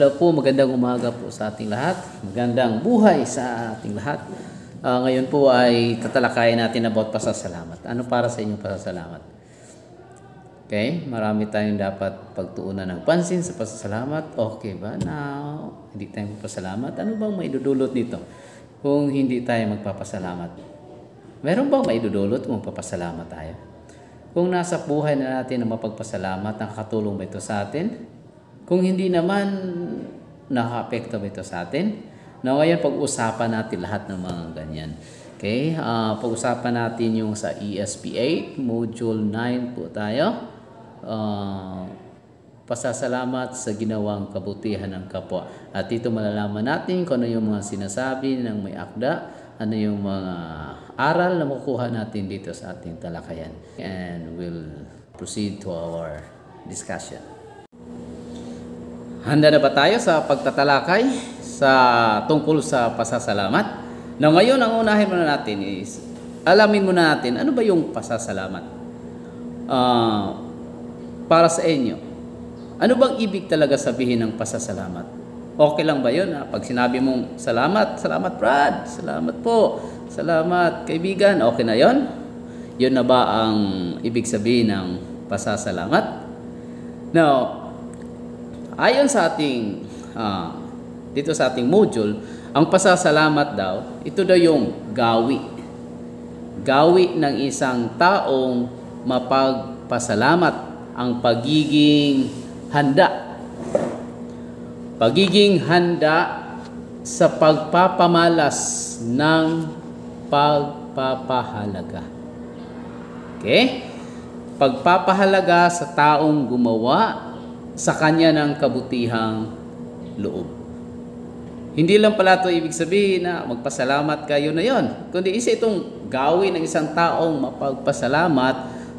Hello po, magandang umaga po sa ating lahat. Magandang buhay sa ating lahat. Ngayon po ay tatalakayin natin about pasasalamat. Ano para sa inyong pasasalamat? Okay, marami tayong dapat pagtuunan ng pansin sa pasasalamat. Okay ba? Now, hindi tayo magpasalamat. Ano bang maidudulot nito kung hindi tayo magpapasalamat? Meron bang maidudulot kung magpapasalamat tayo? Kung nasa buhay na natin na mapagpasalamat, nakakatulong ba ito sa atin? Kung hindi naman, nakaka-apekto ba ito sa atin? Na ngayon, pag-usapan natin lahat ng mga ganyan. Okay? Pag-usapan natin yung sa ESP8, Module 9 po tayo. Pasasalamat sa ginawang kabutihan ng kapwa. At dito malalaman natin kung ano yung mga sinasabi ng may akda, ano yung mga aral na makukuha natin dito sa ating talakayan. And we'll proceed to our discussion. Handa na ba tayo sa pagtatalakay sa tungkol sa pasasalamat? Na ngayon, ang unahin muna natin is, alamin muna natin, ano ba yung pasasalamat? Para sa inyo, ano bang ibig talaga sabihin ng pasasalamat? Okay lang ba yun? Pag sinabi mong, salamat Brad, salamat po, salamat kaibigan, okay na yun? Yun na ba ang ibig sabihin ng pasasalamat? Now, ayon sa ating, dito sa ating module, ang pasasalamat daw, ito daw yung gawi. Gawi ng isang taong mapagpasalamat, ang pagiging handa. Pagiging handa sa pagpapamalas ng pagpapahalaga. Okay? Pagpapahalaga sa taong gumawa sa kanya ng kabutihang loob. Hindi lang pala ito ibig sabihin na magpasalamat kayo na yon, kundi isa itong gawin ng isang taong mapagpasalamat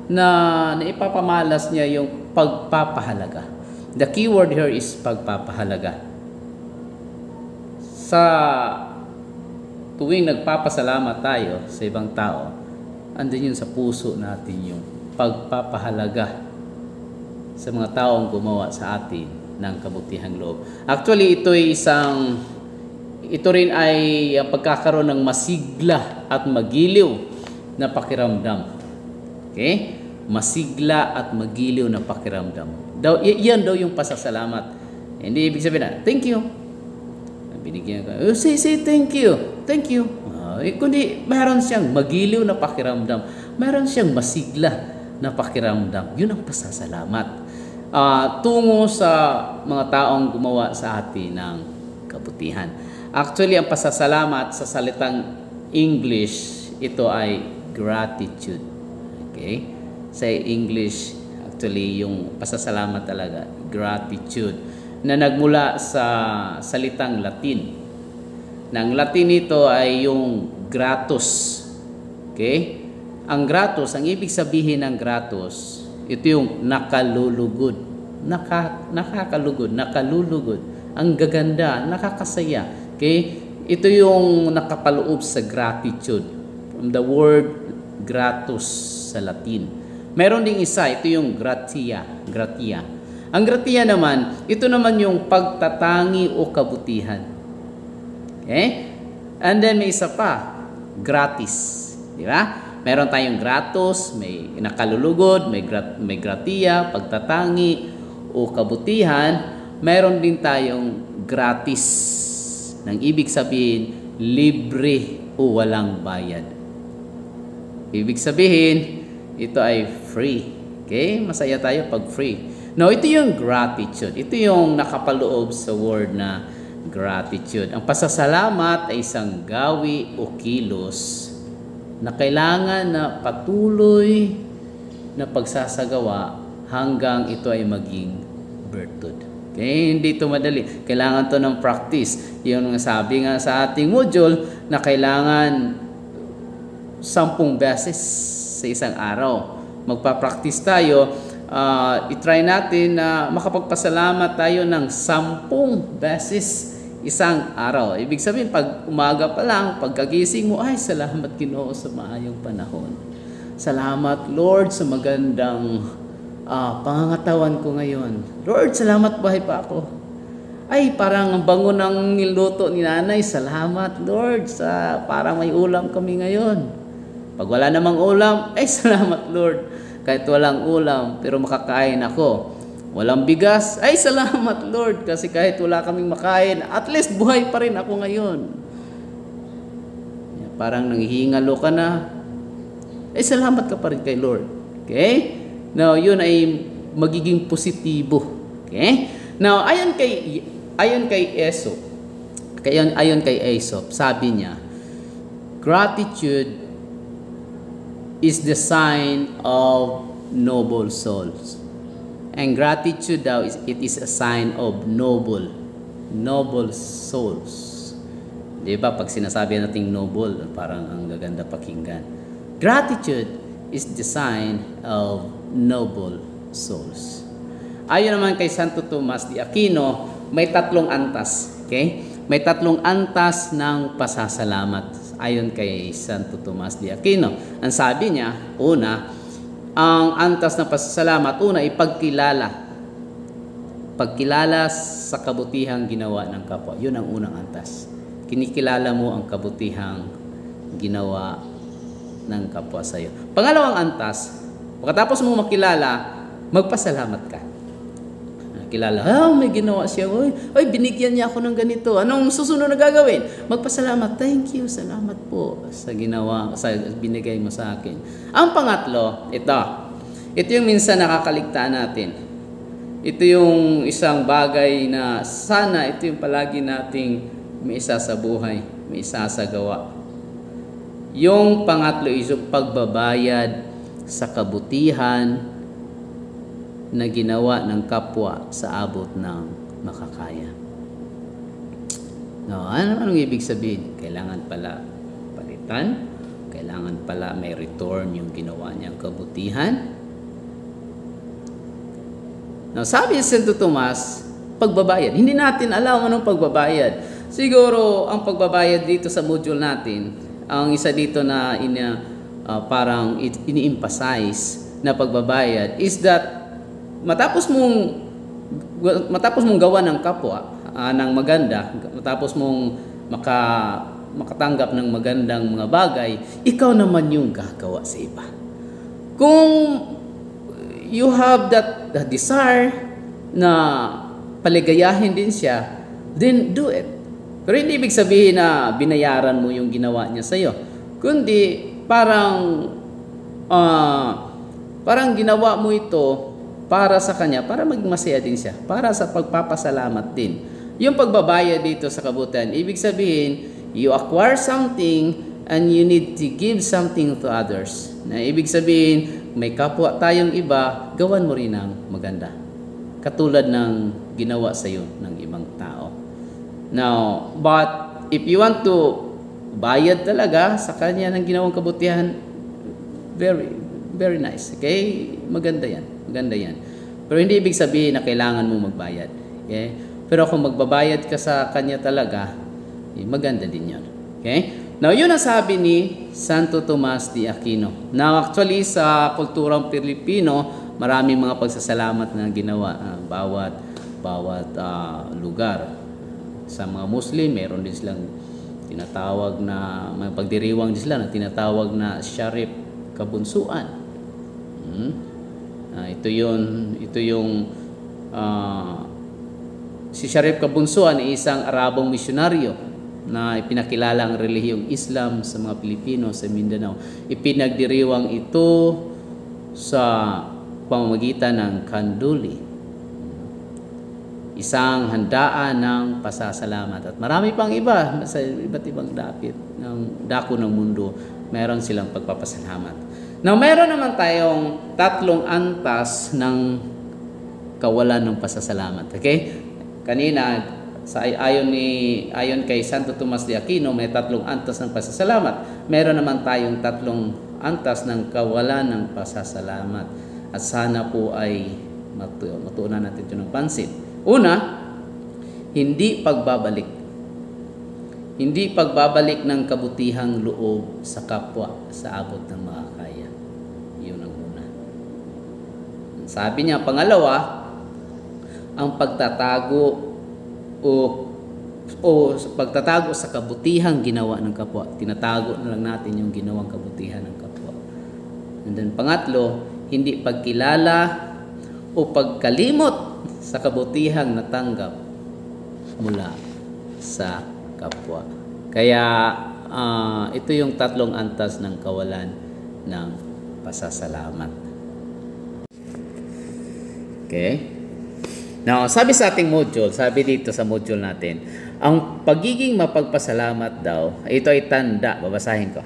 na naipapamalas niya yung pagpapahalaga. The key word here is pagpapahalaga. Sa tuwing nagpapasalamat tayo sa ibang tao, andun yun sa puso natin yung pagpapahalaga sa mga taong gumawa sa atin ng kabutihang loob. Actually, ito rin ay ang pagkakaroon ng masigla at magiliw na pakiramdam. Okay? Masigla at magiliw na pakiramdam. Yan daw yung pasasalamat. Hindi ibig sabihin na, thank you. Binigyan ka, say thank you. Thank you. Kundi meron siyang magiliw na pakiramdam. Meron siyang masigla na pakiramdam. Yun ang pasasalamat. Tungo sa mga taong gumawa sa atin ng kabutihan. Actually, ang pasasalamat sa salitang English, ito ay gratitude. Okay? Sa English, actually, yung pasasalamat talaga, gratitude, na nagmula sa salitang Latin. Nang Latin ito ay yung gratus. Okay? Ang gratus, ang ibig sabihin ng gratus, ito yung nakalulugod. Nakakalugod, nakalulugod. Ang gaganda, nakakasaya. Okay? Ito yung nakapaloob sa gratitude. From the word gratus sa Latin. Meron ding isa, ito yung gratia. Gratia. Ang gratia naman, ito naman yung pagtatangi o kabutihan. Okay? And then may isa pa, gratis. Di ba? Meron tayong gratus, may nakalulugod, may gratia, pagtatangi o kabutihan. Meron din tayong gratis. Nang ibig sabihin, libre o walang bayad. Ibig sabihin, ito ay free. Okay? Masaya tayo pag free. Now, ito yung gratitude. Ito yung nakapaloob sa word na gratitude. Ang pasasalamat ay isang gawi o kilos na kailangan na patuloy na pagsasagawa hanggang ito ay maging virtud. Okay? Hindi ito madali. Kailangan to ng practice. Yung sabi nga sa ating module na kailangan 10 beses sa isang araw. Magpa-practice tayo. I-try natin na makapagpasalamat tayo ng 10 beses isang araw. Ibig sabihin, pag umaga pa lang, pagkagising mo, ay, salamat Ginoo sa maayong panahon. Salamat Lord sa magandang pangangatawan ko ngayon. Lord, salamat buhay pa ako. Ay, parang ang bango ng niluto ni nanay. Salamat, Lord, sa parang may ulam kami ngayon. Pag wala namang ulam, ay salamat, Lord. Kahit walang ulam, pero makakain ako. Walang bigas, ay salamat, Lord. Kasi kahit wala kaming makain, at least buhay pa rin ako ngayon. Parang nanghihingalo ka na, ay salamat ka pa rin kay Lord. Okay? Now, yun ay magiging positibo. Okay? Now, ayon kay Aesop, sabi niya, gratitude is the sign of noble souls. And gratitude daw, it is a sign of noble souls. Di ba? Pag sinasabi nating noble, parang ang gaganda pakinggan. Gratitude is the sign of noble souls. Ayon naman kay Santo Tomas de Aquino, may 3 antas. Okay? May 3 antas ng pasasalamat. Ayon kay Santo Tomas de Aquino. Ang sabi niya, una, ang antas ng pasasalamat, una, ipagkilala. Pagkilala sa kabutihang ginawa ng kapwa. Yun ang unang antas. Kinikilala mo ang kabutihang ginawa ng kapwa sa iyo. Pangalawang antas, pagkatapos mo makilala, magpasalamat ka. Kilala, may ginawa siya. Oy, binigyan niya ako ng ganito. Anong susunod na gagawin? Magpasalamat. Thank you, salamat po sa ginawa, sa binigay mo sa akin. Ang pangatlo, ito. Ito yung minsan nakakaligtaan natin. Ito yung isang bagay na sana ito yung palagi nating may isa sa buhay, may isa sa gawa. Yung pangatlo is yung pagbabayad sa kabutihan na ginawa ng kapwa sa abot ng makakaya. No, anong ibig sabihin? Kailangan pala palitan, kailangan pala may return yung ginawa niyang kabutihan. Now, sabi ni Santo Tomas, pagbabayad. Hindi natin alam anong pagbabayad. Siguro, ang pagbabayad dito sa module natin, ang isa dito na parang ini-emphasize na pagbabayad is that matapos mong gawa ng kapwa ng maganda, matapos mong makatanggap ng magandang mga bagay, ikaw naman yung gagawa sa iba. Kung you have that desire na paligayahin din siya, then do it. Pero hindi ibig sabihin na binayaran mo yung ginawa niya sa iyo, kundi parang ginawa mo ito para sa kanya, para magmasaya din siya, para sa pagpapasalamat din. Yung pagbabayad dito sa kabutihan, ibig sabihin, you acquire something and you need to give something to others. Na ibig sabihin, may kapwa tayong iba, gawan mo rin ng maganda. Katulad ng ginawa sa iyo ng ibang tao. Now, but if you want to bayad talaga sa kanya ng ginawang kabutihan, very, very nice. Okay? Maganda yan. Maganda yan. Pero hindi ibig sabihin na kailangan mo magbayad. Okay? Pero kung magbabayad ka sa kanya talaga, maganda din yun. Okay? Now, yun ang sabi ni Santo Tomas de Aquino. Now, actually, sa kulturang Pilipino, maraming mga pagsasalamat na ginawa. Bawat lugar. Sa mga Muslim, meron din silang tinatawag na, may pagdiriwang din sila na tinatawag na Sharif Kabunsuan. Ito yung si Sharif Kabunsuan ay isang Arabong misyonaryo na ipinakilala ang relihiyong Islam sa mga Pilipino sa Mindanao. Ipinagdiriwang ito sa pamamagitan ng kanduli, isang handaan ng pasasalamat. At marami pang iba sa iba't ibang dako ng mundo, meron silang pagpapasalamat. Now, meron naman tayong 3 antas ng kawalan ng pasasalamat. Okay? Kanina, ayon kay Santo Tomas de Aquino, may 3 antas ng pasasalamat. Meron naman tayong 3 antas ng kawalan ng pasasalamat. At sana po ay matuunan natin ito ng pansin. Una, hindi pagbabalik. Hindi pagbabalik ng kabutihang loob sa kapwa sa abot ng makakaya. Yun ang una. Sabi niya, pangalawa, ang pagtatago o sa pagtatago sa kabutihang ginawa ng kapwa. Tinatago na lang natin yung ginawang kabutihan ng kapwa. And then pangatlo, hindi pagkilala o pagkalimot sa kabutihang natanggap mula sa kapwa. Kaya ito yung tatlong antas ng kawalan ng pasasalamat. Okay? Now, sabi sa ating module, sabi dito sa module natin, ang pagiging mapagpasalamat daw, ito ay tanda, babasahin ko.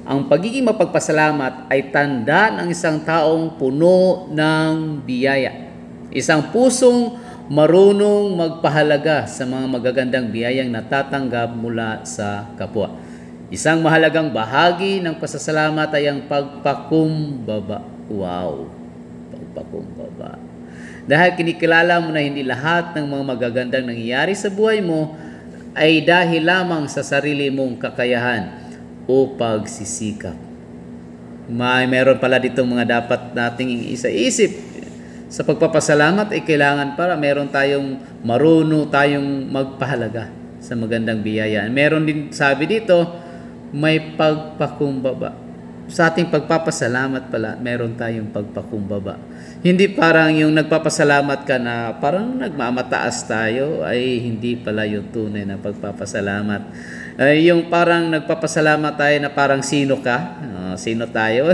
Ang pagiging mapagpasalamat ay tanda ng isang taong puno ng biyaya. Isang pusong marunong magpahalaga sa mga magagandang biyayang natatanggap mula sa kapwa. Isang mahalagang bahagi ng pasasalamat ay ang pagpakumbaba. Wow! Pagpakumbaba. Dahil kinikilala mo na hindi lahat ng mga magagandang nangyayari sa buhay mo ay dahil lamang sa sarili mong kakayahan o pagsisikap. Meron pala dito mga dapat nating isa-isip. Sa pagpapasalamat ay kailangan para meron tayong marunong tayong magpahalaga sa magandang biyaya. Meron din sabi dito, may pagpakumbaba. Sa ating pagpapasalamat pala, meron tayong pagpakumbaba. Hindi parang yung nagpapasalamat ka na parang nagmamataas tayo, ay hindi pala yung tunay na pagpapasalamat. Yung parang nagpapasalamat tayo na parang sino ka, sino tayo,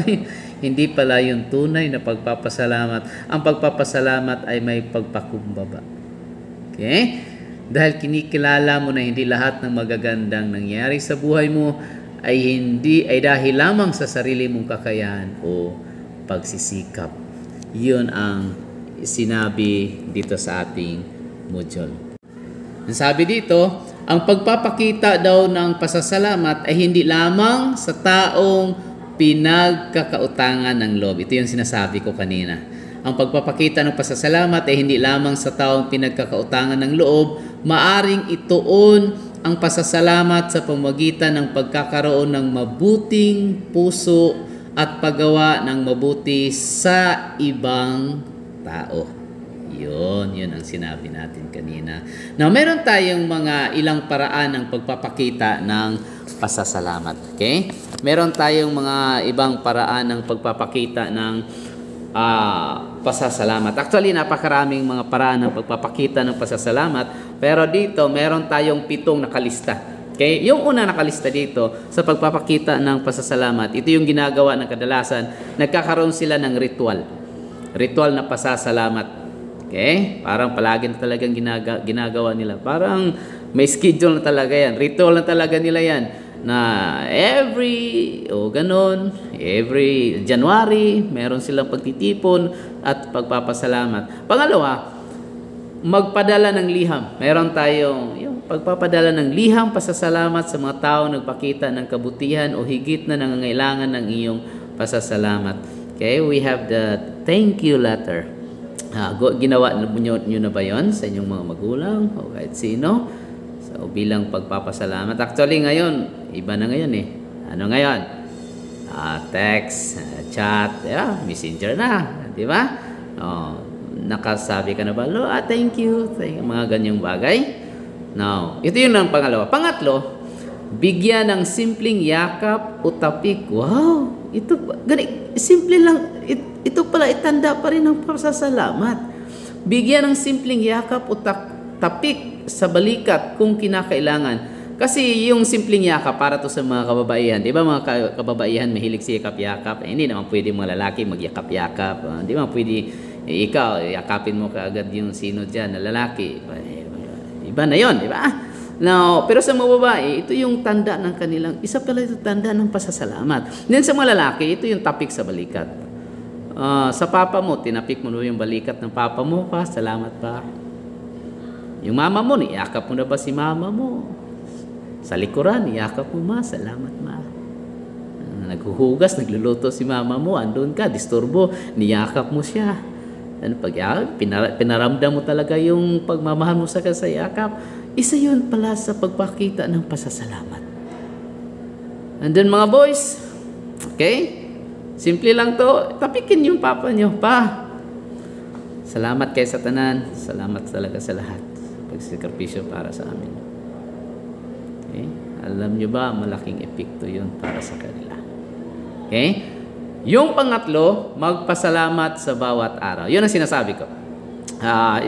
hindi pala yung tunay na pagpapasalamat. Ang pagpapasalamat ay may pagpakumbaba. Okay? Dahil kinikilala mo na hindi lahat ng magagandang nangyari sa buhay mo ay dahil lamang sa sarili mong kakayahan o pagsisikap. Yun ang sinabi dito sa ating module. Ang sabi dito, ang pagpapakita daw ng pasasalamat ay hindi lamang sa taong pinagkakautangan ng loob. Ito yung sinasabi ko kanina. Ang pagpapakita ng pasasalamat ay hindi lamang sa taong pinagkakautangan ng loob, maaring ituon ang pasasalamat sa pamamagitan ng pagkakaroon ng mabuting puso at paggawa ng mabuti sa ibang tao. Yun ang sinabi natin kanina. Now, meron tayong ilang paraan ng pagpapakita ng pasasalamat. Okay? Meron tayong mga ibang paraan ng pagpapakita ng pasasalamat. Actually, napakaraming mga paraan ng pagpapakita ng pasasalamat. Pero dito, meron tayong 7 nakalista. Okay? Yung una nakalista dito sa pagpapakita ng pasasalamat, ito yung ginagawa ng kadalasan, nagkakaroon sila ng ritual. Ritual na pasasalamat. Okay? Parang palagi na talagang ginagawa nila. Parang may schedule na talaga yan. Ritual na talaga nila yan. Na every January, meron silang pagtitipon at pagpapasalamat. Pangalawa, magpadala ng liham. Meron tayong yung pagpapadala ng liham, pasasalamat sa mga tao nagpakita ng kabutihan o higit na nangangailangan ng iyong pasasalamat. Okay, we have the thank you letter. Ginawa nyo na ba yun sa inyong mga magulang o kahit sino? So, bilang pagpapasalamat. Actually, ngayon, iba na ngayon eh. Ano ngayon? Text, chat, messenger na. Di ba? Nakasabi ka na ba? Thank you. Mga ganyang bagay. Now, ito yun ang pangalawa. Pangatlo, bigyan ng simpleng yakap o tapik. Wow! Ito, simple lang. Ito pala, itanda pa rin ng pasasalamat. Bigyan ng simpleng yakap o tapik sa balikat kung kinakailangan. Kasi yung simpleng yakap para to sa mga kababaihan. Di ba mga kababaihan mahilig si yakap-yakap? Hindi naman pwede mga lalaki magyakap-yakap. Di ba pwede ikaw, yakapin mo kaagad yung sino dyan na lalaki. Iba na yon, di ba? Now, pero sa mga babae, ito yung tanda ng kanilang, isa pala ito tanda ng pasasalamat. Then sa mga lalaki, ito yung tapik sa balikat. Sa papa mo, tinapik mo yung balikat ng papa mo, pa, salamat pa. Yung mama mo, niyakap mo na ba si mama mo? Sa likuran, niyakap mo, ma, salamat ma. Naghuhugas, nagluluto si mama mo, andun ka, disturbo, niyakap mo siya. Pinaramdam mo talaga yung pagmamahal mo sa kasayakap. Isa yun pala sa pagpakita ng pasasalamat. And then mga boys, okay? Simple lang to. Tapikin yung papa nyo. Pa, salamat kay sa tanan. Salamat talaga sa lahat. pagsakripisyo para sa amin. Okay? Alam nyo ba, malaking epekto yun para sa kanila. Okay? Yung pangatlo, magpasalamat sa bawat araw. Yun ang sinasabi ko.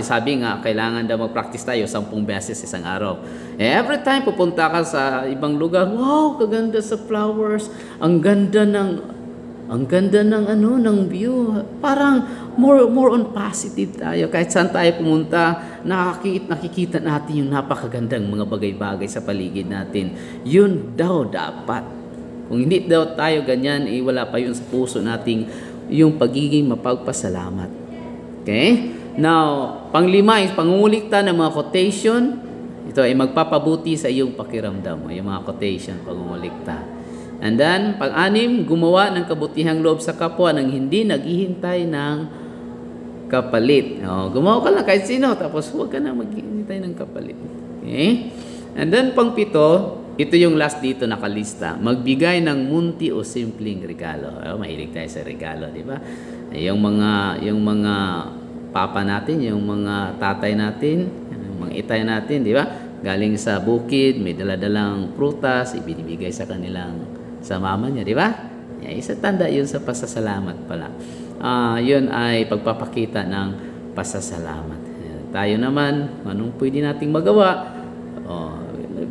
Sabi nga, kailangan daw mag-practice tayo 10 beses isang araw. Every time pupunta ka sa ibang lugar, wow, kaganda sa flowers, ang ganda ng view. Parang more on positive tayo. Kahit saan tayo pumunta, nakikita natin yung napakagandang mga bagay-bagay sa paligid natin. Yun daw dapat. Kung hindi daw tayo ganyan, wala pa yun sa puso nating yung pagiging mapagpasalamat. Okay? Now, panglima is pangungulikta ng mga quotation. Ito ay magpapabuti sa iyong pakiramdam. Yung mga quotation, pangungulikta. And then, pang-anim, gumawa ng kabutihang loob sa kapwa nang hindi naghihintay ng kapalit. Gumawa ka lang kahit sino, tapos huwag ka na maghihintay ng kapalit. Okay? And then, pang-pito, ito yung last dito nakalista. Magbigay ng munti o simpleng regalo. Mahilig tayo sa regalo, di ba? Yung mga papa natin, yung mga tatay natin, yung mga itay natin, di ba? Galing sa bukid, may daladalang prutas, ibinibigay sa kanilang, sa mama niya, di ba? Isa tanda yun sa pasasalamat pala. Yun ay pagpapakita ng pasasalamat. Tayo naman, anong pwede nating magawa?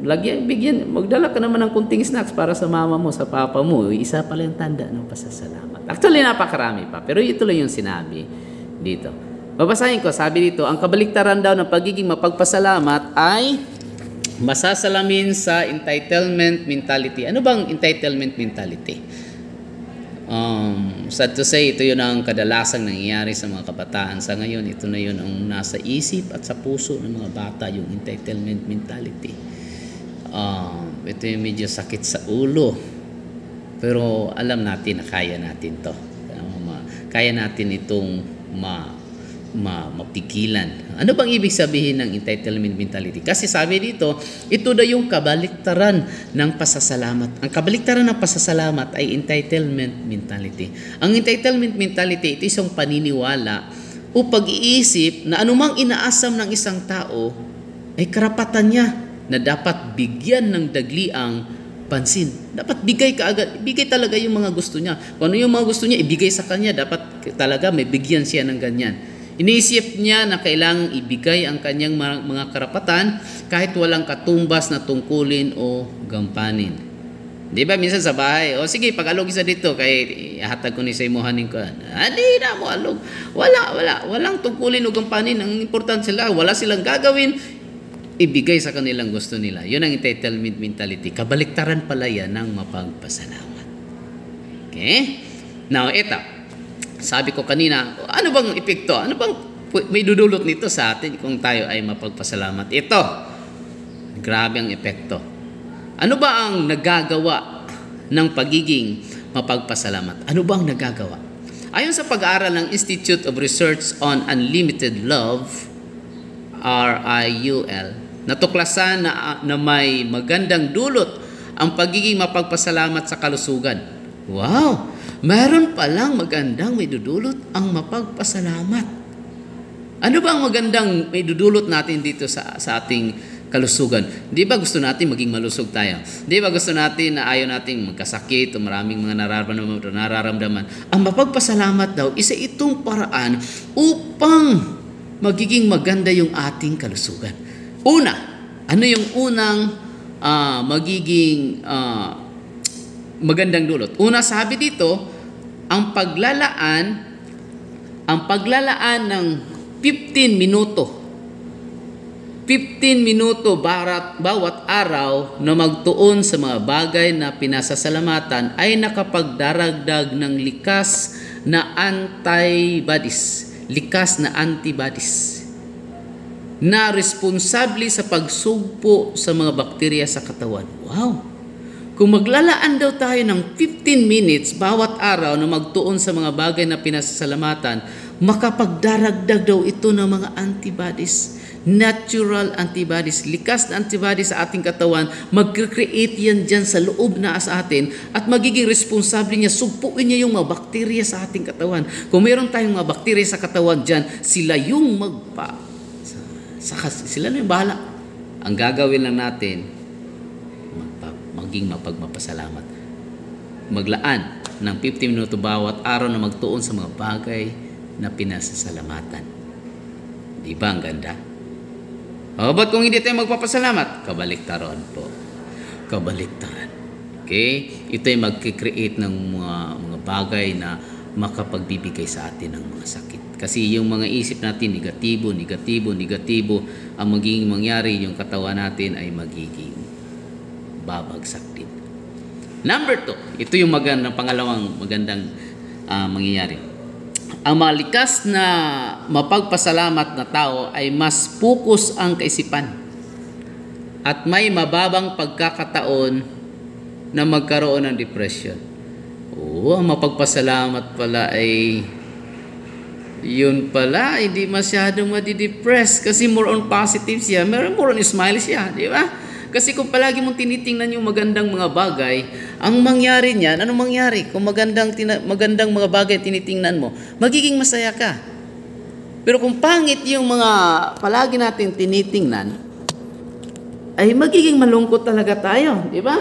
Bigyan, magdala ka naman ng kunting snacks para sa mama mo, sa papa mo. Isa pala yung tanda ng pasasalamat. Actually, napakarami pa. Pero ito lang yung sinabi dito. Babasahin ko, sabi dito, ang kabaliktaran daw ng pagiging mapagpasalamat ay masasalamin sa entitlement mentality. Ano bang entitlement mentality? Sad to say, ito yun ang kadalasang nangyayari sa mga kabataan. Sa ngayon, ito na yun ang nasa isip at sa puso ng mga bata, yung entitlement mentality. Ito yung medyo sakit sa ulo. Pero alam natin na kaya natin to. Kaya natin itong mapigilan. Ano bang ibig sabihin ng entitlement mentality? Kasi sabi dito, ito daw yung kabaliktaran ng pasasalamat. Ang kabaliktaran ng pasasalamat ay entitlement mentality. Ang entitlement mentality, ito isang paniniwala o pag-iisip na anumang inaasam ng isang tao ay karapatan niya na dapat bigyan ng dagliang pansin. Dapat bigay talaga yung mga gusto niya. Kung ano yung mga gusto niya, ibigay sa kanya. Dapat talaga may bigyan siya ng ganyan. Iniisip niya na kailangang ibigay ang kanyang mga karapatan kahit walang katumbas na tungkulin o gampanin. Di ba minsan sa bahay, sige, pag-alog isa dito, kay hatag ko ni sa imuhanin ko. Di na mo alog. Walang tungkulin o gampanin. Ang importante sila, wala silang gagawin, ibigay sa kanilang gusto nila. Yun ang entitlement mentality. Kabaliktaran pala yan ng mapagpasalamat. Okay? Now, ito. Sabi ko kanina, ano bang epekto? Ano bang may dudulot nito sa atin kung tayo ay mapagpasalamat? Ito. Grabe ang epekto. Ano ba ang nagagawa ng pagiging mapagpasalamat? Ano ba ang nagagawa? Ayon sa pag-aaral ng Institute of Research on Unlimited Love, RIUL, natuklasan na may magandang dulot ang pagiging mapagpasalamat sa kalusugan. Wow! Meron palang magandang may dudulot ang mapagpasalamat. Ano ba ang magandang may dudulot natin dito sa ating kalusugan? Di ba gusto natin maging malusog tayo? Di ba gusto natin na ayaw natin magkasakit o maraming mga nararamdaman? Ang mapagpasalamat daw, isa itong paraan upang magiging maganda yung ating kalusugan. Una, ano yung unang magiging magandang dulot? Una, sabi dito, ang paglalaan ng 15 minuto. 15 minuto bawat araw na magtuon sa mga bagay na pinasasalamatan ay nakapagdaragdag ng likas na antibodies. Likas na antibodies na responsable sa pagsugpo sa mga bakterya sa katawan. Wow! Kung maglalaan daw tayo ng 15 minutes bawat araw na magtuon sa mga bagay na pinasasalamatan, makapagdaragdag daw ito ng mga antibodies. Natural antibodies, likas na antibodies sa ating katawan, mag-create yan dyan sa loob na sa atin at magiging responsable niya, sugpuin niya yung mga bakterya sa ating katawan. Kung meron tayong mga bakterya sa katawan dyan, sila yung Sila na yung bahala. Ang gagawin lang natin, maging mapagmapasalamat. Maglaan ng 15 minuto bawat araw na magtuon sa mga bagay na pinasasalamatan. Di ba ang ganda? O, ba't kung hindi tayo magpapasalamat? Kabaliktaran po. Kabaliktaran. Okay? Ito ay mag-create ng mga bagay na makapagbibigay sa atin ng mga sakit. Kasi yung mga isip natin, negatibo, ang magiging mangyari, yung katawan natin ay magiging babagsak din. Number 2, ito yung pangalawang magandang mangyayari. Ang malikas na mapagpasalamat na tao ay mas focus ang kaisipan at may mababang pagkakataon na magkaroon ng depression. Ang mapagpasalamat pala ay yun pala, hindi masyadong madidepress kasi more on positive siya, more on smile siya, di ba? Kasi kung palagi mong tinitingnan yung magandang mga bagay, ang mangyari niyan, anong mangyari? Kung magandang mga bagay tinitingnan mo, magiging masaya ka. Pero kung pangit yung mga palagi natin tinitingnan, ay magiging malungkot talaga tayo, di ba?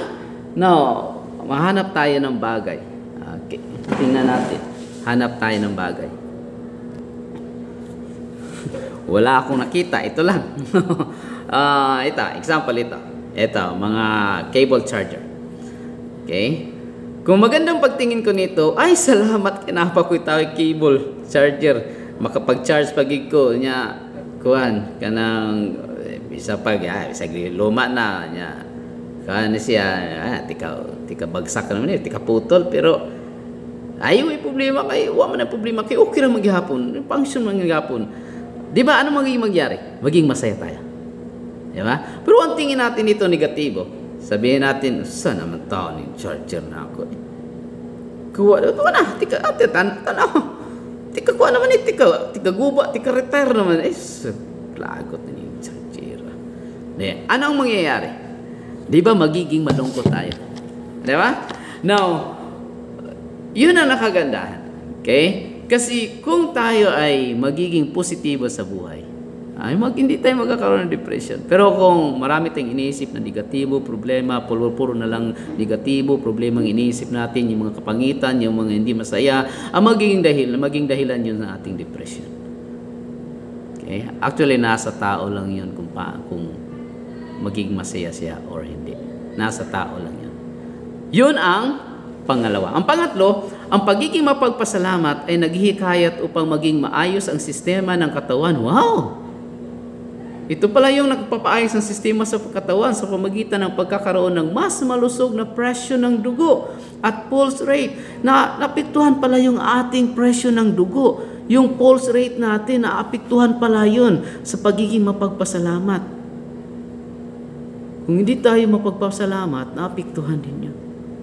No, mahanap tayo ng bagay. Okay, tingnan natin. Hanap tayo ng bagay. Wala akong nakita. Ito lang. Ito, example ito. Ito, mga cable charger. Okay? Kung magandang pagtingin ko nito, ay salamat kinapa ko tawag cable charger. Makapag-charge pagig ko niya kuan kanang isa pag luma na niya. Kan siya tika bagsak naman tika putol pero ayaw problema kay wa man problema kay okay ra maghapon. Function man maghapon. Di ba? Ano magiging mangyari? Maging masaya tayo. Di ba? Pero ang tingin natin dito negatibo. Sabihin natin, saan naman tao ni charger na ako? Kuha ito na. Tika tanaw. Tika kuha naman tika guba, tika retire naman. Lagot na yung charger. Di, ano ang mangyayari? Di ba magiging malungkot tayo? Di ba? Now, yun ang nakagandahan. Okay? Kasi kung tayo ay magiging positibo sa buhay, ay hindi tayo magkakaroon ng depression. Pero kung marami tayong iniisip na negatibo, problema, puro na lang negatibo, problemang iniisip natin, yung mga kapangitan, yung mga hindi masaya, ang maging dahilan yun ng ating depression. Okay? Actually, nasa tao lang yun kung magiging masaya siya or hindi. Nasa tao lang yun. Yun ang pangalawa. Ang pangatlo, ang pagiging mapagpasalamat ay naghihikayat upang maging maayos ang sistema ng katawan. Wow! Ito pala yung nagpapaayos ng sistema sa katawan sa pamagitan ng pagkakaroon ng mas malusog na presyo ng dugo at pulse rate. Naapektuhan pala yung ating presyo ng dugo. Yung pulse rate natin, naapektuhan pala yun sa pagiging mapagpasalamat. Kung hindi tayo mapagpasalamat, naapektuhan din yun.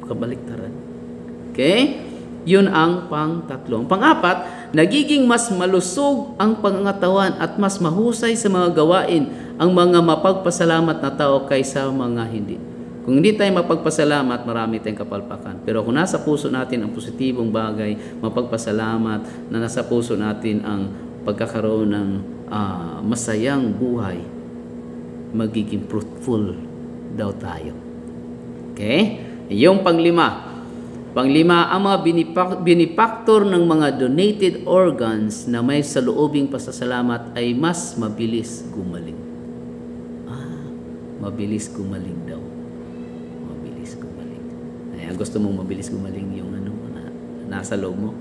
Kabaliktaran. Okay? Yun ang pang-tatlo. Ang pang-apat, nagiging mas malusog ang pangangatawan at mas mahusay sa mga gawain ang mga mapagpasalamat na tao kaysa mga hindi. Kung hindi tayo mapagpasalamat, marami tayong kapalpakan. Pero kung nasa puso natin ang positibong bagay, mapagpasalamat, na nasa puso natin ang pagkakaroon ng masayang buhay, magiging fruitful daw tayo. Okay? Yung panglima, ang mga benefactor ng mga donated organs na may saloobing pasasalamat ay mas mabilis gumaling. Mabilis gumaling daw. Mabilis gumaling. Ay, gusto mong mabilis gumaling yung nasa loob mo,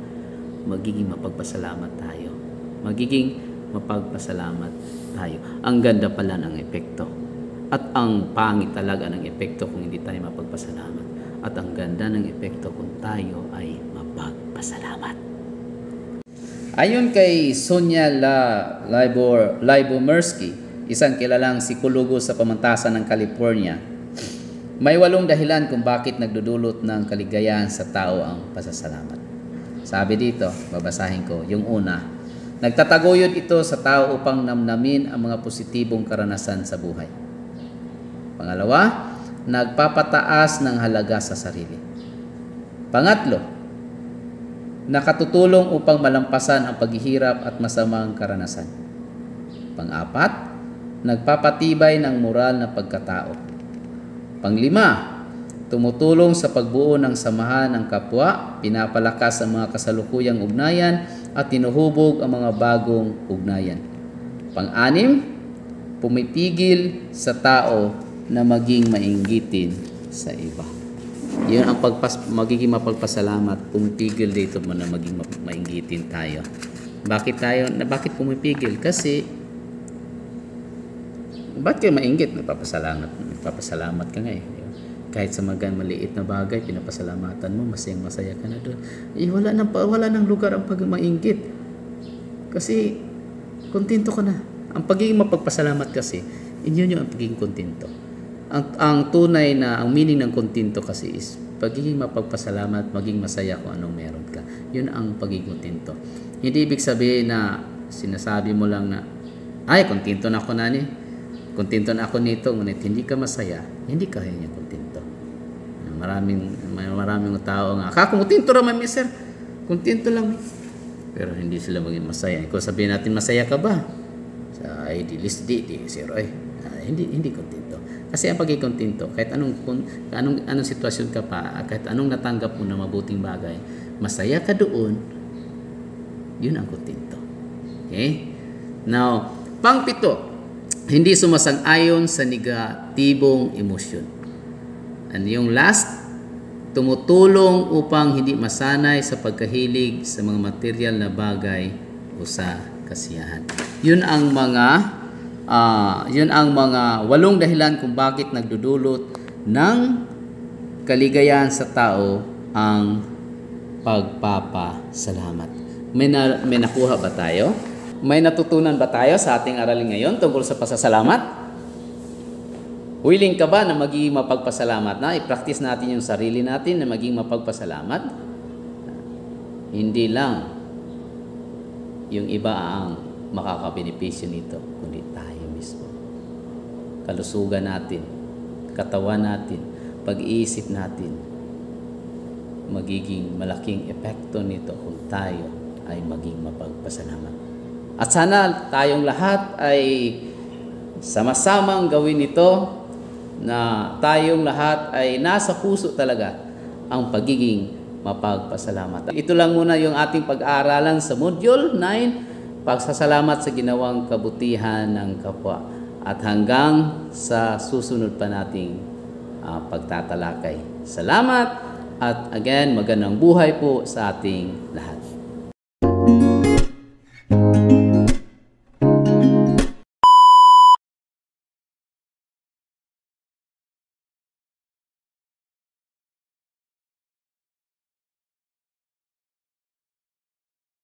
magiging mapagpasalamat tayo. Magiging mapagpasalamat tayo. Ang ganda pala ng epekto. At ang pangit talaga ng epekto kung hindi tayo mapagpasalamat. At ang ganda ng epekto kung tayo ay mapagpasalamat. Ayon kay Sonia Lyubomirsky, isang kilalang psikologo sa pamantasan ng California, may 8 dahilan kung bakit nagdudulot ng kaligayahan sa tao ang pasasalamat. Sabi dito, babasahin ko, yung una, nagtataguyod ito sa tao upang namnamin ang mga positibong karanasan sa buhay. Pangalawa, nagpapataas ng halaga sa sarili. Pangatlo, nakatutulong upang malampasan ang paghihirap at masamang karanasan. Pang-apat, nagpapatibay ng moral na pagkatao. Panglima, tumutulong sa pagbuo ng samahan ng kapwa, pinapalakas ang mga kasalukuyang ugnayan at tinuhubog ang mga bagong ugnayan. Pang-anim, pumipigil sa tao na maging mainggitin sa iba. Yun ang magiging mapagpasalamat, pumipigil dito mo na maging mainggitin tayo. Bakit pumipigil? Kasi bakit kayo mainggit? Nagpapasalamat ka nga eh. Kahit sa maliit na bagay, pinapasalamatan mo, masaya ka na doon. Wala nang lugar ang pag-mainggit. Kasi kontento ka na. Ang pagiging mapagpasalamat kasi, yun yung pagiging kontento. Ang tunay na, ang meaning ng kontento kasi is pagiging mapagpasalamat, maging masaya kung anong meron ka. Yun ang pagiging kontento. Hindi ibig sabihin na sinasabi mo lang na, ay, kontento na ako kontento na ako nito, ngunit hindi ka masaya, hindi ka niya kontento. Maraming tao nga, kontento naman, sir. Kontento lang. Pero hindi sila maging masaya. Kung sabihin natin, masaya ka ba? Ay, di sir, ay, hindi kontento. Kasi ang pagiging kontento, kahit anong sitwasyon ka pa, kahit anong natanggap mo na mabuting bagay, masaya ka doon, yun ang kontento. Okay? Now, pang-pito, hindi sumasang-ayon sa negatibong emosyon. And yung last, tumutulong upang hindi masanay sa pagkahilig sa mga material na bagay o sa kasiyahan. Yun ang mga 8 dahilan kung bakit nagdudulot ng kaligayahan sa tao ang pagpapasalamat. May nakuha ba tayo? May natutunan ba tayo sa ating aralin ngayon tungkol sa pasasalamat? Willing ka ba na maging mapagpasalamat na? I-practice natin yung sarili natin na maging mapagpasalamat? Hindi lang yung iba ang makakabenepisyo nito, kundi tayo mismo. Kalusugan natin, katawan natin, pag-iisip natin, magiging malaking epekto nito kung tayo ay maging mapagpasalamat. At sana tayong lahat ay sama-samang gawin ito, na tayong lahat ay nasa puso talaga ang pagiging mapagpasalamat. Ito lang muna yung ating pag-aaralan sa Module 9, pagsasalamat sa ginawang kabutihan ng kapwa. At hanggang sa susunod pa nating pagtatalakay. Salamat at again, magandang buhay po sa ating lahat.